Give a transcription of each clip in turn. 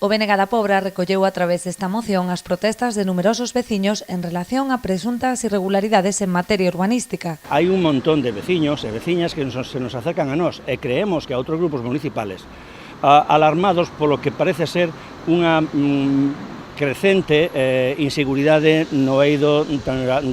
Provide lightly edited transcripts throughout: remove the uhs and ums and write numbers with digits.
O BNG da Pobra recolleu a través desta moción as protestas de numerosos veciños en relación a presuntas irregularidades en materia urbanística. Hai un montón de veciños e veciñas que se nos acercan a nós e creemos que a outros grupos municipales alarmados polo que parece ser unha crecente inseguridade no eido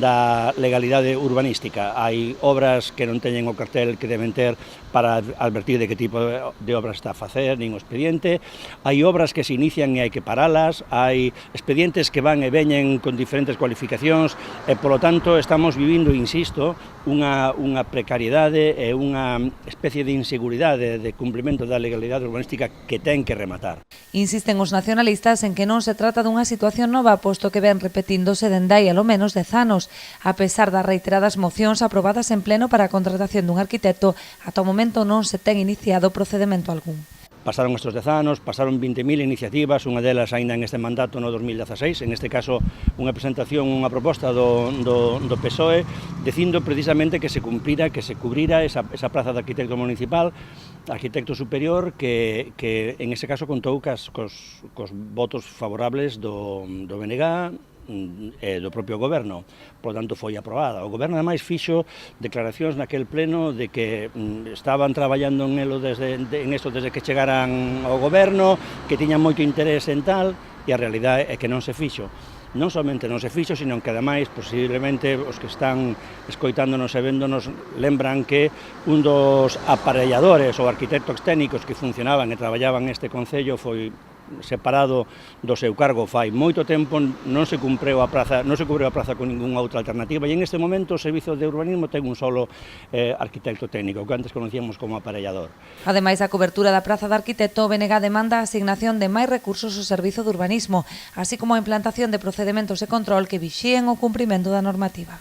da legalidade urbanística. Hai obras que non teñen o cartel que deben ter para advertir de que tipo de obras está a facer, nin o expediente. Hai obras que se inician e hai que paralas, hai expedientes que van e veñen con diferentes cualificacións e, polo tanto, estamos vivindo, insisto, unha precariedade e unha especie de inseguridade de cumprimento da legalidade urbanística que ten que rematar. Insisten os nacionalistas en que non se trata dunha situación nova, posto que ven repetíndose dende hai alo menos 10 anos, a pesar das reiteradas mocións aprobadas en pleno para a contratación dun arquitecto, ata o momento non se ten iniciado procedemento algún. Pasaron estes 10 anos, pasaron 20.000 iniciativas, unha delas aínda en este mandato no 2016, en este caso unha presentación, unha proposta do PSOE, dicindo precisamente que se cumprira, que se cubrira esa praza de arquitecto municipal, arquitecto superior, que en ese caso contou cos votos favorables do BNG, e do propio goberno, por lo tanto foi aprobada. O goberno ademais fixo declaracións naquel pleno de que estaban traballando en isto desde que chegaran ao goberno, que tiñan moito interés en tal, e a realidade é que non se fixo. Non somente non se fixo, sino que ademais, posiblemente, os que están escoitándonos e véndonos lembran que un dos aparelladores ou arquitectos técnicos que funcionaban e traballaban neste concello foi separado do seu cargo fai moito tempo, non se cubriu a praza con ningunha outra alternativa e en este momento o Servizo de Urbanismo ten un solo arquitecto técnico, que antes conocíamos como aparellador. Ademais da cobertura da praza de arquitecto, o BNG demanda a asignación de máis recursos ao Servizo de Urbanismo, así como a implantación de procedementos de control que vixíen o cumprimento da normativa.